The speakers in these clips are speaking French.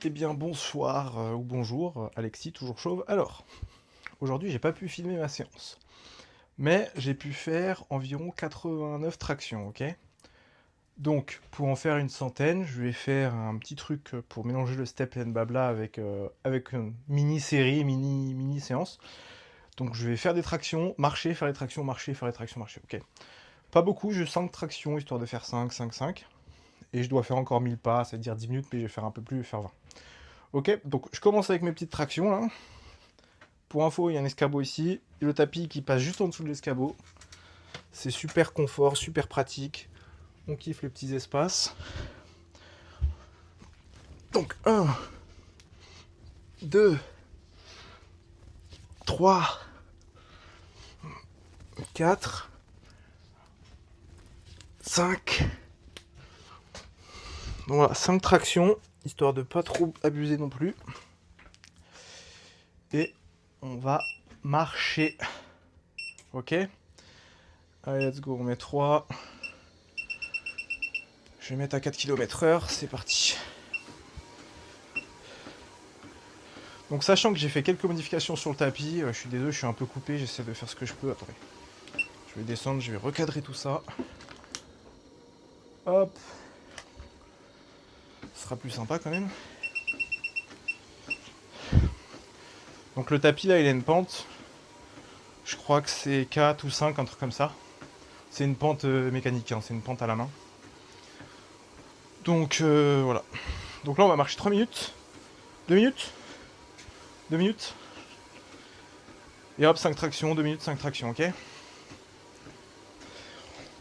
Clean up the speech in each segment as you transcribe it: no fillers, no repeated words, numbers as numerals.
Eh bien bonsoir ou bonjour, Alexis, toujours chauve. Alors, aujourd'hui j'ai pas pu filmer ma séance, mais j'ai pu faire environ 89 tractions, ok? Donc, pour en faire une centaine, je vais faire un petit truc pour mélanger le step and blabla avec une mini-série, mini-séance. Donc je vais faire des tractions, marcher, faire des tractions, marcher, faire des tractions, marcher, ok? Pas beaucoup, juste 5 tractions, histoire de faire 5, 5, 5. Et je dois faire encore 1000 pas, c'est-à-dire 10 minutes, mais je vais faire un peu plus, je vais faire 20. Ok, donc je commence avec mes petites tractions là. Pour info, il y a un escabeau ici, et le tapis qui passe juste en dessous de l'escabeau. C'est super confort, super pratique. On kiffe les petits espaces. Donc 1, 2, 3, 4, 5. Donc voilà, 5 tractions, histoire de pas trop abuser non plus. Et on va marcher. Ok. Allez, let's go, on met 3. Je vais mettre à 4 km/h, c'est parti. Donc sachant que j'ai fait quelques modifications sur le tapis, je suis désolé, je suis un peu coupé, j'essaie de faire ce que je peux. Attendez. Je vais descendre, je vais recadrer tout ça. Hop. Ce sera plus sympa quand même. Donc le tapis là, il a une pente. Je crois que c'est 4 ou 5, un truc comme ça. C'est une pente mécanique, hein, c'est une pente à la main. Donc voilà. Donc là, on va marcher 3 minutes. 2 minutes. 2 minutes. Et hop, 5 tractions, 2 minutes, 5 tractions, ok. Donc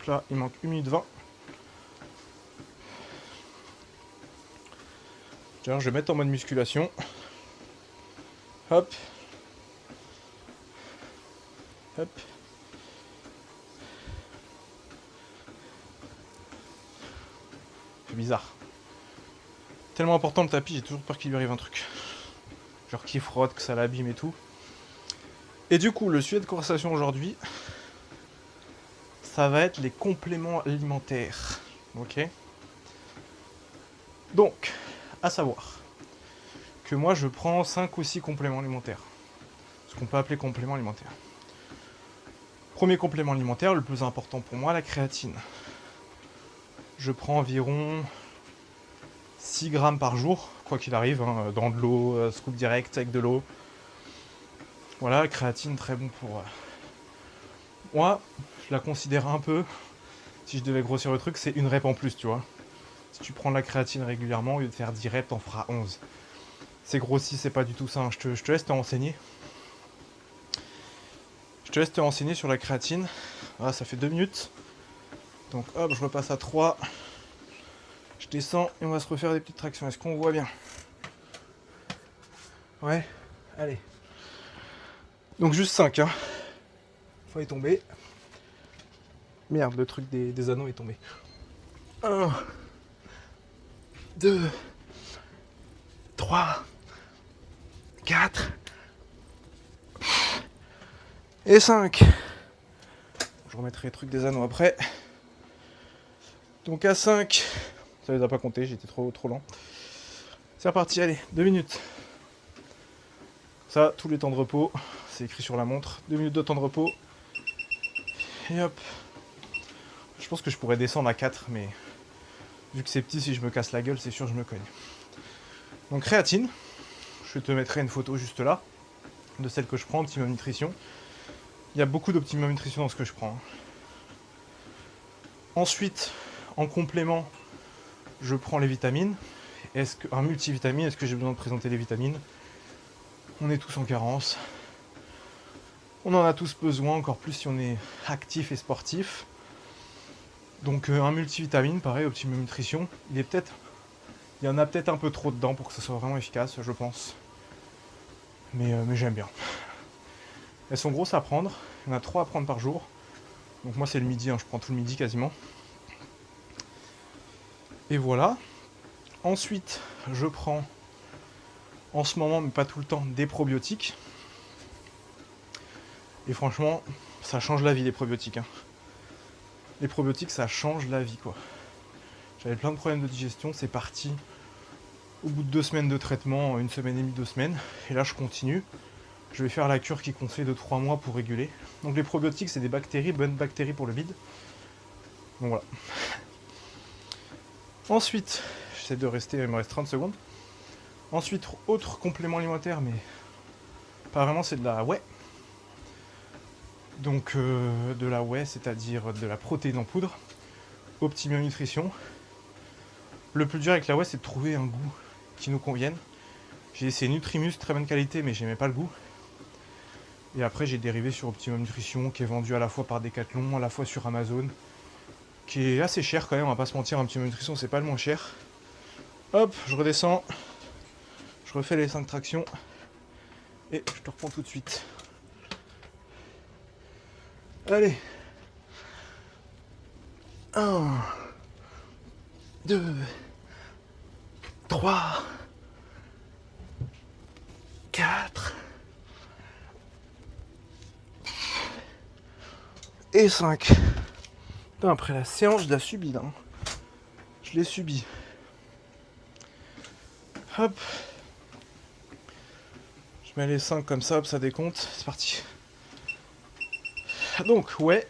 là, il manque 1 minute 20. Tiens, je vais mettre en mode musculation. Hop. Hop. C'est bizarre. Tellement important le tapis, j'ai toujours peur qu'il lui arrive un truc. Genre qu'il frotte, que ça l'abîme et tout. Et du coup, le sujet de conversation aujourd'hui, ça va être les compléments alimentaires. Ok. Donc, à savoir que moi je prends 5 ou 6 compléments alimentaires. Ce qu'on peut appeler compléments alimentaires. Premier complément alimentaire, le plus important pour moi, la créatine. Je prends environ 6 grammes par jour, quoi qu'il arrive, hein, dans de l'eau, scoop direct avec de l'eau. Voilà, la créatine, très bon pour... Moi, je la considère un peu, si je devais grossir le truc, c'est une rep en plus, tu vois. Si tu prends de la créatine régulièrement, au lieu de faire 10 reps, t'en feras 11. C'est grossi, c'est pas du tout ça, hein. Je te laisse te renseigner. Je te laisse te renseigner sur la créatine. Voilà, ça fait 2 minutes. Donc hop, je repasse à 3. Je descends et on va se refaire des petites tractions. Est-ce qu'on voit bien? Ouais, allez. Donc juste 5, hein. Faut y tomber. Merde, le truc des anneaux est tombé. 1, 2, 3, 4 et 5. Je remettrai les trucs des anneaux après. Donc à 5, ça les a pas comptés, j'étais trop lent. C'est reparti, allez, 2 minutes. Ça, tous les temps de repos, c'est écrit sur la montre. 2 minutes de temps de repos. Et hop. Je pense que je pourrais descendre à 4, mais vu que c'est petit, si je me casse la gueule, c'est sûr que je me cogne. Donc créatine, je te mettrai une photo juste là, de celle que je prends, Optimum Nutrition. Il y a beaucoup d'Optimum Nutrition dans ce que je prends. Ensuite, en complément, je prends les vitamines. Un multivitamine, est-ce que j'ai besoin de présenter les vitamines? On est tous en carence. On en a tous besoin, encore plus si on est actif et sportif. Donc un multivitamine, pareil, Optimum Nutrition. Il y en a peut-être un peu trop dedans pour que ce soit vraiment efficace, je pense. Mais j'aime bien. Elles sont grosses à prendre. Il y en a 3 à prendre par jour. Donc moi c'est le midi, hein, je prends tout le midi quasiment. Et voilà. Ensuite, je prends, en ce moment, mais pas tout le temps, des probiotiques. Et franchement, ça change la vie, les probiotiques, hein. Les probiotiques, ça change la vie, quoi. J'avais plein de problèmes de digestion, c'est parti. au bout de 2 semaines de traitement, 1 semaine et demie, 2 semaines. Et là, je continue. Je vais faire la cure qui conseille de 3 mois pour réguler. Donc les probiotiques, c'est des bactéries, bonnes bactéries pour le bide. Donc voilà. Ensuite, j'essaie de rester, il me reste 30 secondes. Ensuite, autre complément alimentaire, mais pas vraiment, c'est de la whey. Donc de la whey, c'est-à-dire de la protéine en poudre. Optimum Nutrition. Le plus dur avec la whey, c'est de trouver un goût qui nous convienne. J'ai essayé Nutrimus, très bonne qualité, mais j'aimais pas le goût. Et après, j'ai dérivé sur Optimum Nutrition, qui est vendu à la fois par Decathlon, à la fois sur Amazon, qui est assez cher quand même, on va pas se mentir, Optimum Nutrition, c'est pas le moins cher. Hop, je redescends, je refais les 5 tractions, et je te reprends tout de suite. Allez. 1, 2, 3, 4 et 5. Putain, après la séance, je l'ai subi là. Je l'ai subi. Hop. Je mets les 5 comme ça, hop, ça décompte. C'est parti. Donc, ouais.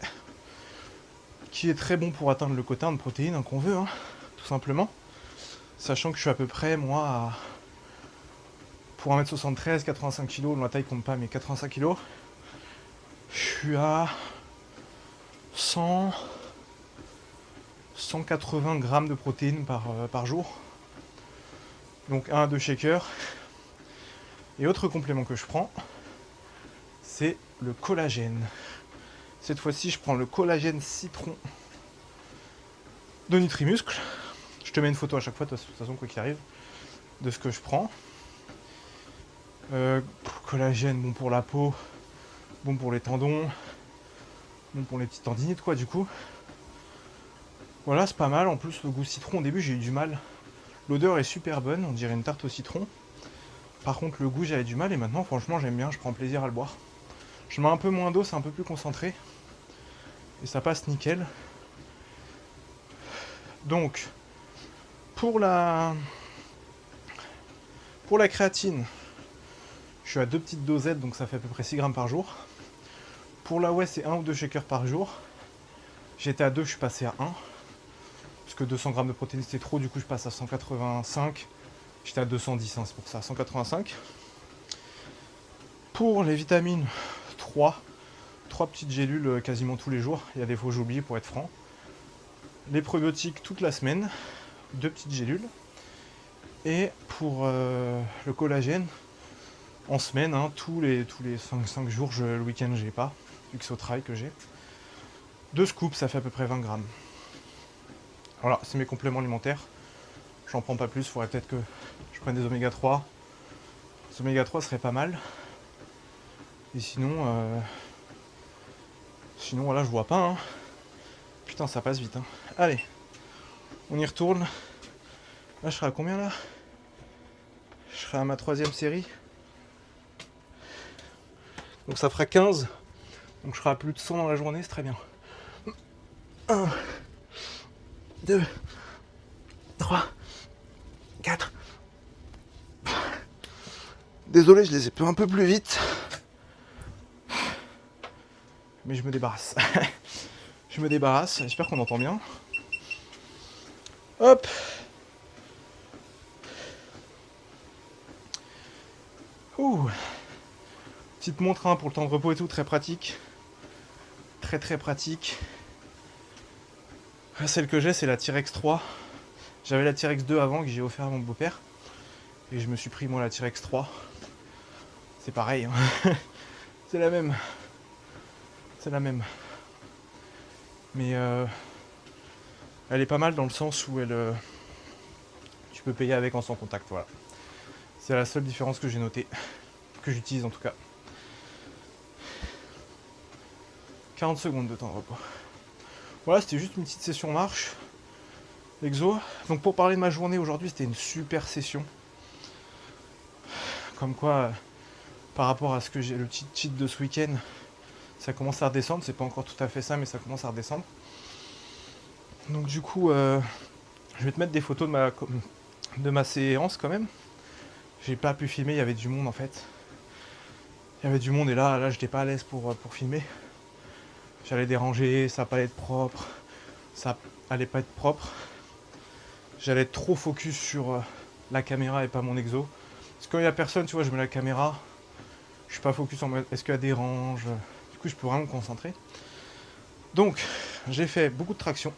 Qui est très bon pour atteindre le quota de protéines hein, qu'on veut, hein, tout simplement. Sachant que je suis à peu près, moi, pour 1m73, 85 kg, ma taille compte pas, mais 85 kg, je suis à 180 grammes de protéines par jour. Donc 1 à 2 shakers. Et autre complément que je prends, c'est le collagène. Cette fois-ci, je prends le collagène citron de Nutrimuscle. Je te mets une photo à chaque fois, de toute façon, quoi qu'il arrive, de ce que je prends. Collagène, bon pour la peau, bon pour les tendons, bon pour les petites tendinites, quoi, du coup. Voilà, c'est pas mal. En plus, le goût citron, au début, j'ai eu du mal. L'odeur est super bonne, on dirait une tarte au citron. Par contre, le goût, j'avais du mal, et maintenant, franchement, j'aime bien, je prends plaisir à le boire. Je mets un peu moins d'eau, c'est un peu plus concentré. Et ça passe nickel. Donc, pour la créatine, je suis à 2 petites dosettes, donc ça fait à peu près 6 grammes par jour. Pour la whey, c'est 1 ou 2 shakers par jour. J'étais à 2, je suis passé à 1. Parce que 200 grammes de protéines, c'était trop, du coup, je passe à 185. J'étais à 210, hein, c'est pour ça, 185. Pour les vitamines, 3 petites gélules quasiment tous les jours. Il y a des fois j'oublie pour être franc. Les probiotiques toute la semaine, 2 petites gélules. Et pour le collagène, en semaine, hein, tous les 5 jours, le week-end j'ai pas, vu que c'est au travail que j'ai. 2 scoops, ça fait à peu près 20 grammes. Voilà, c'est mes compléments alimentaires. J'en prends pas plus, il faudrait peut-être que je prenne des oméga 3. Les oméga 3 serait pas mal. Et sinon, voilà, je vois pas. Hein. Putain, ça passe vite. Hein. Allez, on y retourne. Là, je serai à combien là? Je serai à ma 3e série. Donc ça fera 15. Donc je serai à plus de 100 dans la journée, c'est très bien. 1, 2, 3, 4. Désolé, je les ai fait un peu plus vite. Mais je me débarrasse. Je me débarrasse, j'espère qu'on entend bien. Hop. Ouh. Petite montre hein, pour le temps de repos et tout, très pratique. Très très pratique. Celle que j'ai, c'est la T-Rex 3. J'avais la T-Rex 2 avant que j'ai offert à mon beau-père. Et je me suis pris moi la T-Rex 3. C'est pareil. Hein. C'est la même. C'est la même. Mais elle est pas mal dans le sens où tu peux payer avec en sans contact. Voilà. C'est la seule différence que j'ai notée. Que j'utilise en tout cas. 40 secondes de temps de repos. Voilà, c'était juste une petite session marche. Exo. Donc pour parler de ma journée aujourd'hui, c'était une super session. Comme quoi, par rapport à ce que j'ai, le petit cheat de ce week-end, ça commence à redescendre. C'est pas encore tout à fait ça, mais ça commence à redescendre. Donc du coup, je vais te mettre des photos de de ma séance quand même. J'ai pas pu filmer, il y avait du monde en fait. Il y avait du monde et là j'étais pas à l'aise pour filmer. J'allais déranger, ça allait être propre, ça allait pas être propre. J'allais être trop focus sur la caméra et pas mon exo. Parce que quand il y a personne, tu vois, je mets la caméra, je suis pas focus en mode est-ce qu'elle dérange. Du coup, je peux vraiment me concentrer. Donc, j'ai fait beaucoup de tractions.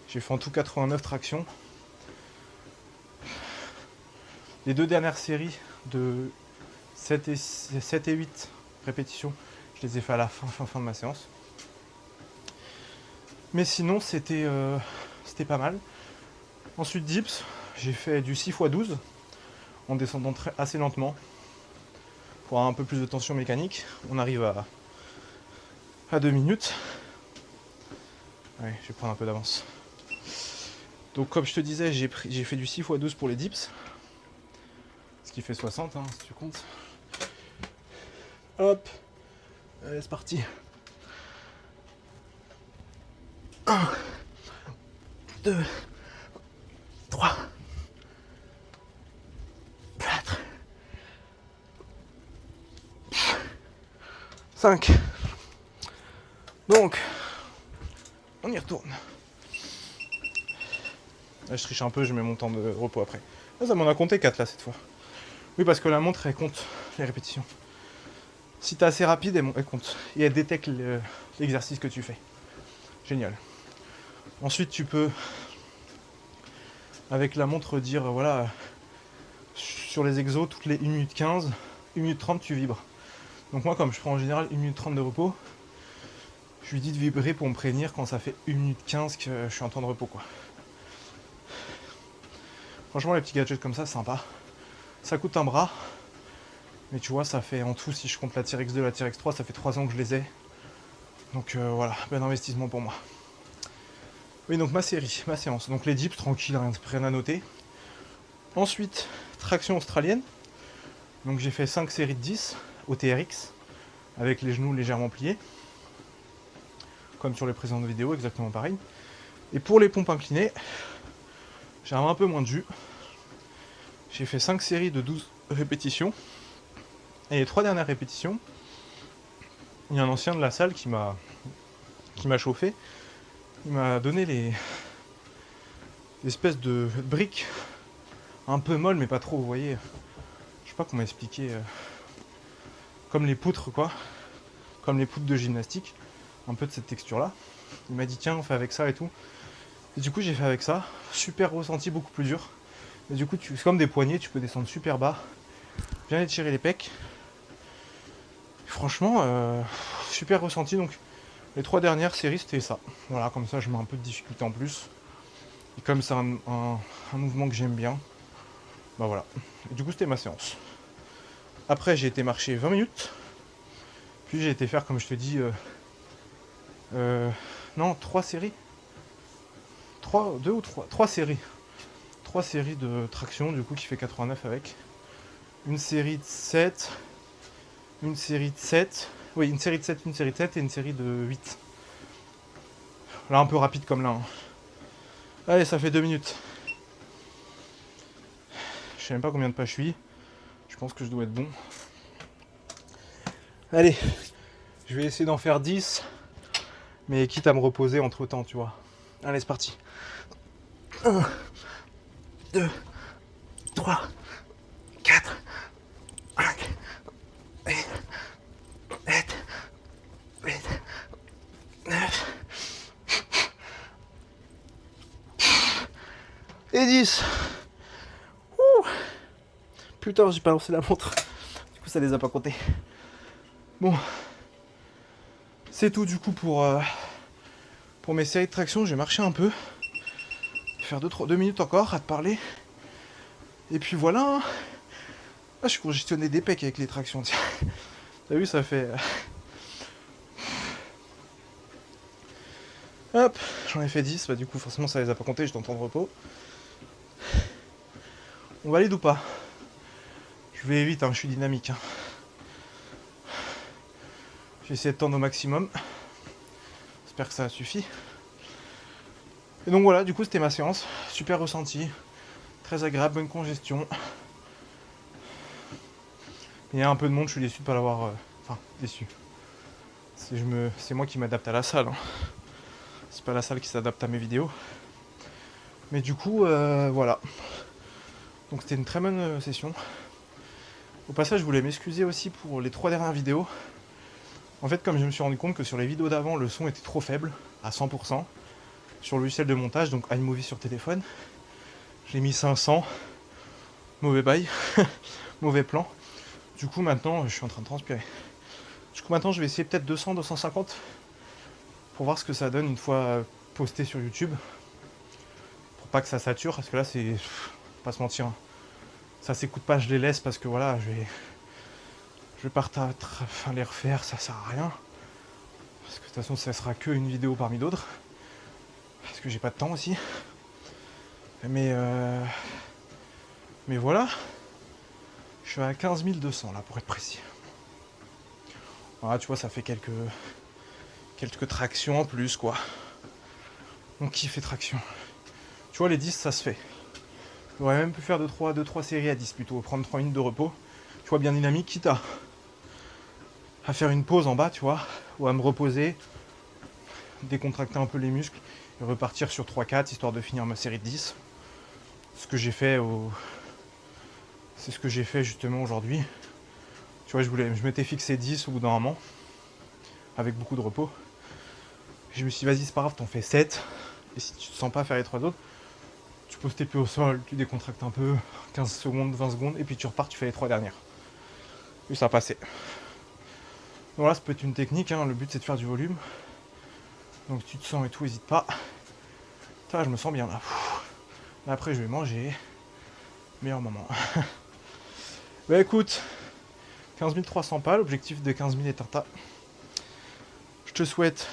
J'ai fait en tout 89 tractions. Les 2 dernières séries de 7 et 8 répétitions, je les ai fait à la fin de ma séance. Mais sinon, c'était pas mal. Ensuite, dips, j'ai fait du 6x12 en descendant assez lentement pour avoir un peu plus de tension mécanique. On arrive à 2 minutes. Ouais, je vais prendre un peu d'avance. Donc, comme je te disais, j'ai fait du 6x12 pour les dips. Ce qui fait 60, hein, si tu comptes. Hop. Allez, c'est parti. 1, 2, 3, 4, 5. Donc, on y retourne. Là, je triche un peu, je mets mon temps de repos après. Là, ça m'en a compté 4 là cette fois. Oui, parce que la montre, elle compte les répétitions. Si t'es assez rapide, elle compte. Et elle détecte l'exercice que tu fais. Génial. Ensuite, tu peux, avec la montre, dire, voilà, sur les exos, toutes les 1 minute 15, 1 minute 30, tu vibres. Donc moi, comme je prends en général 1 minute 30 de repos, je lui dis de vibrer pour me prévenir quand ça fait 1 minute 15 que je suis en temps de repos, quoi. Franchement, les petits gadgets comme ça, c'est sympa. Ça coûte un bras. Mais tu vois, ça fait en tout, si je compte la T-Rex 2 et la T-Rex 3, ça fait 3 ans que je les ai. Donc voilà, bon investissement pour moi. Oui, donc ma séance. Donc les dips, tranquille, rien à noter. Ensuite, traction australienne. Donc j'ai fait 5 séries de 10 au TRX, avec les genoux légèrement pliés. Comme sur les précédentes vidéos, exactement pareil. Et pour les pompes inclinées, j'ai un peu moins de jus. J'ai fait 5 séries de 12 répétitions. Et les 3 dernières répétitions, il y a un ancien de la salle qui m'a chauffé. Il m'a donné les espèces de briques un peu molles mais pas trop, vous voyez. Je sais pas comment expliquer. Comme les poutres quoi. Comme les poutres de gymnastique. Un peu de cette texture là. Il m'a dit tiens on fait avec ça et tout. Et du coup j'ai fait avec ça. Super ressenti, beaucoup plus dur. Et du coup c'est comme des poignets, tu peux descendre super bas. Bien étirer les pecs. Et franchement super ressenti. Donc les 3 dernières séries c'était ça. Voilà, comme ça je mets un peu de difficulté en plus. Et comme c'est un mouvement que j'aime bien, bah voilà. Et du coup c'était ma séance. Après j'ai été marcher 20 minutes. Puis j'ai été faire comme je te dis non 3 séries. 3 séries. 3 séries de traction du coup qui fait 89 avec. Une série de 7. Une série de 7. Oui, une série de 7, une série de 7 et une série de 8. Là un peu rapide comme là. Hein. Allez, ça fait 2 minutes. Je sais même pas combien de pas je suis. Je pense que je dois être bon. Allez, je vais essayer d'en faire 10. Mais quitte à me reposer entre temps, tu vois. Allez, c'est parti. 1, 2, 3, 4, 5, 8, 9 et 10. Ouh. Putain, j'ai pas lancé la montre. Du coup, ça les a pas comptés. Bon. C'est tout du coup pour mes séries de traction. J'ai marché un peu. Je vais faire 2 minutes encore à te parler. Et puis voilà. Hein. Ah, je suis congestionné des pecs avec les tractions. T'as vu, ça fait... Hop, j'en ai fait 10. Bah, du coup, forcément, ça les a pas comptés. J'étais en temps de repos. On valide ou pas? Je vais vite, hein, je suis dynamique. Hein. J'ai essayé de tendre au maximum. J'espère que ça suffit. Et donc voilà, du coup, c'était ma séance. Super ressenti. Très agréable, bonne congestion. Il y a un peu de monde, je suis déçu de pas l'avoir... Enfin, déçu. C'est moi qui m'adapte à la salle. Hein. C'est pas la salle qui s'adapte à mes vidéos. Mais du coup, voilà. Donc c'était une très bonne session. Au passage, je voulais m'excuser aussi pour les 3 dernières vidéos. En fait, comme je me suis rendu compte que sur les vidéos d'avant, le son était trop faible, à 100%, sur le logiciel de montage, donc iMovie sur téléphone, j'ai mis 500, mauvais bail, mauvais plan. Du coup, maintenant, je suis en train de transpirer. Du coup, maintenant, je vais essayer peut-être 200, 250, pour voir ce que ça donne une fois posté sur YouTube, pour pas que ça sature, parce que là, c'est... pas se mentir, hein. Ça s'écoute pas, je les laisse, parce que voilà, je vais pas les refaire, ça sert à rien. Parce que de toute façon, ça sera que une vidéo parmi d'autres. Parce que j'ai pas de temps aussi. Mais voilà. Je suis à 15 200 là, pour être précis. Voilà, tu vois, ça fait quelques tractions en plus, quoi. On kiffe les tractions. Tu vois, les 10, ça se fait. J'aurais même pu faire 2-3 séries à 10 plutôt. Prendre 3 minutes de repos. Tu vois, bien dynamique, quitte à faire une pause en bas, tu vois. Ou à me reposer. Décontracter un peu les muscles. Et repartir sur 3-4, histoire de finir ma série de 10. Ce que j'ai fait C'est ce que j'ai fait justement aujourd'hui. Tu vois, je m'étais fixé 10 au bout d'un moment, avec beaucoup de repos. Je me suis dit, vas-y, c'est pas grave, t'en fais 7. Et si tu te sens pas faire les 3 autres, tu poses tes pieds au sol, tu décontractes un peu, 15 secondes, 20 secondes, et puis tu repars, tu fais les 3 dernières. Et ça a passé. Donc voilà, ça peut être une technique, hein. Le but c'est de faire du volume. Donc si tu te sens et tout, n'hésite pas. Là, je me sens bien là. Là, après, je vais manger. Meilleur moment. Bah écoute, 15 300 pas, l'objectif de 15 000 est atteint. Je te souhaite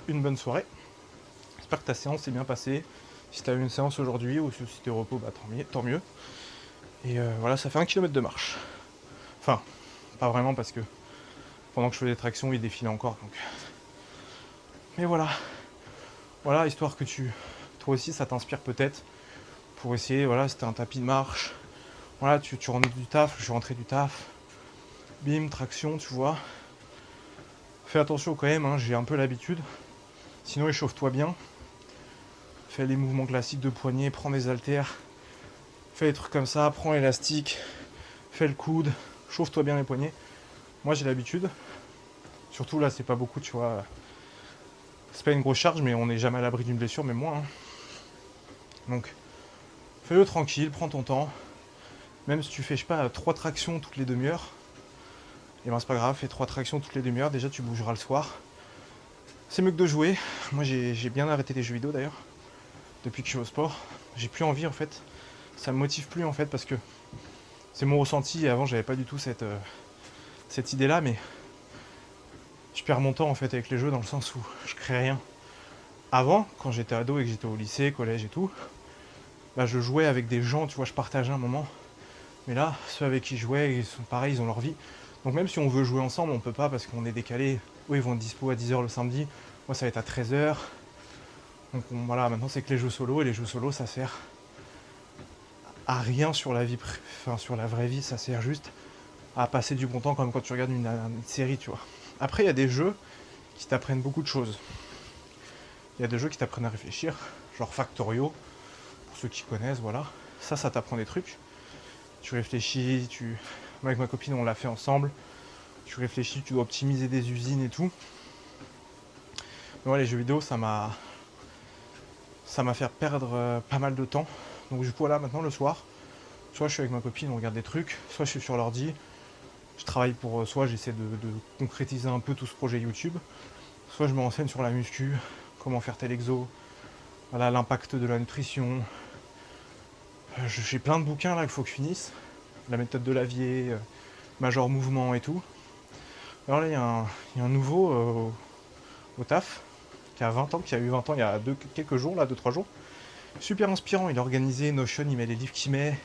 une bonne soirée. J'espère que ta séance s'est bien passée. Si tu as eu une séance aujourd'hui ou si tu es au repos, bah tant mieux. Et voilà, ça fait 1 km de marche. Enfin, pas vraiment parce que pendant que je faisais des tractions, il défilait encore. Donc. Mais voilà. Voilà, histoire que toi aussi, ça t'inspire peut-être. Pour essayer, voilà, c'était un tapis de marche. Voilà, tu rentres du taf, je suis rentré du taf. Bim, traction, tu vois. Fais attention quand même, hein, j'ai un peu l'habitude. Sinon, échauffe-toi bien. Fais les mouvements classiques de poignet, prends des haltères. Fais des trucs comme ça, prends l'élastique. Fais le coude. Chauffe-toi bien les poignets. Moi, j'ai l'habitude. Surtout là, c'est pas beaucoup, tu vois. C'est pas une grosse charge, mais on n'est jamais à l'abri d'une blessure, même moi. Hein. Donc, fais-le tranquille, prends ton temps. Même si tu fais, je sais pas, 3 tractions toutes les demi-heures, et ben c'est pas grave, fais 3 tractions toutes les demi-heures, déjà tu bougeras le soir. C'est mieux que de jouer. Moi j'ai bien arrêté les jeux vidéo d'ailleurs, depuis que je suis au sport. J'ai plus envie en fait. Ça me motive plus en fait parce que c'est mon ressenti, et avant j'avais pas du tout cette idée là, mais je perds mon temps en fait avec les jeux dans le sens où je crée rien. Avant, quand j'étais ado et que j'étais au lycée, collège et tout, bah je jouais avec des gens, tu vois, je partageais un moment. Mais là, ceux avec qui je jouais, ils sont pareils, ils ont leur vie. Donc même si on veut jouer ensemble, on peut pas parce qu'on est décalé. Eux, ils vont être dispo à 10h le samedi. Moi, ça va être à 13h. Donc voilà, maintenant c'est que les jeux solo. Et les jeux solo, ça sert à rien sur la vie, enfin sur la vraie vie. Ça sert juste à passer du bon temps comme quand tu regardes une série, tu vois. Après, il y a des jeux qui t'apprennent beaucoup de choses. Il y a des jeux qui t'apprennent à réfléchir, genre Factorio, pour ceux qui connaissent, voilà. Ça t'apprend des trucs. Tu réfléchis, Moi, avec ma copine, on l'a fait ensemble. Tu réfléchis, tu dois optimiser des usines et tout. Mais ouais, les jeux vidéo, ça m'a fait perdre pas mal de temps. Donc du coup, là, maintenant, le soir, soit je suis avec ma copine, on regarde des trucs, soit je suis sur l'ordi, je travaille pour... soit j'essaie de concrétiser un peu tout ce projet YouTube, soit je me renseigne sur la muscu, comment faire tel exo, voilà, l'impact de la nutrition. J'ai plein de bouquins là qu'il faut que je finisse. La méthode de Lavier, Major Mouvement et tout. Alors là, il y a un nouveau au taf, qui a 20 ans, qui a eu 20 ans il y a quelques jours, là, 2-3 jours. Super inspirant, il est organisé, Notion, il met les livres qu'il met.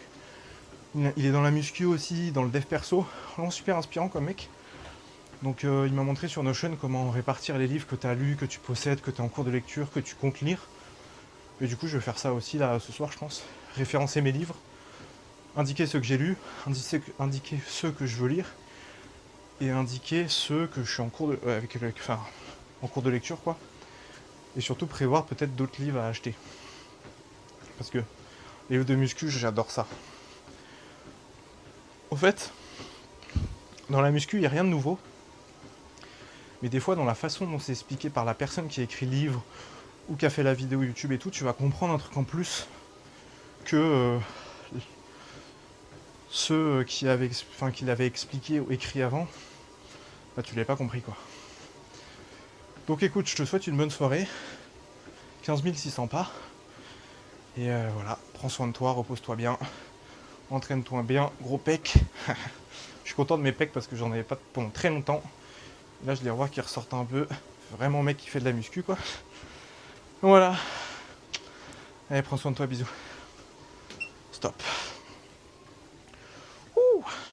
Il est dans la muscu aussi, dans le dev perso. Vraiment super inspirant comme mec. Donc il m'a montré sur Notion comment répartir les livres que tu as lus, que tu possèdes, que tu es en cours de lecture, que tu comptes lire. Et du coup, je vais faire ça aussi là ce soir, je pense. Référencer mes livres, indiquer ceux que j'ai lus, indiquer ceux que je veux lire, et indiquer ceux que je suis en cours de, enfin, en cours de lecture, quoi. Et surtout prévoir peut-être d'autres livres à acheter. Parce que les livres de muscu, j'adore ça. Au fait, dans la muscu, il n'y a rien de nouveau. Mais des fois, dans la façon dont c'est expliqué par la personne qui a écrit le livre ou qui a fait la vidéo YouTube et tout, tu vas comprendre un truc en plus que ceux qui l'avaient expliqué ou écrit avant, bah, tu l'avais pas compris, quoi. Donc écoute, je te souhaite une bonne soirée. 15 600 pas. Et voilà, prends soin de toi, repose-toi bien. Entraîne-toi bien, gros pec. Je suis content de mes pecs parce que j'en avais pas pendant très longtemps. Là, je les revois qui ressortent un peu. Vraiment mec qui fait de la muscu, quoi. Voilà. Allez, prends soin de toi, bisous. Stop.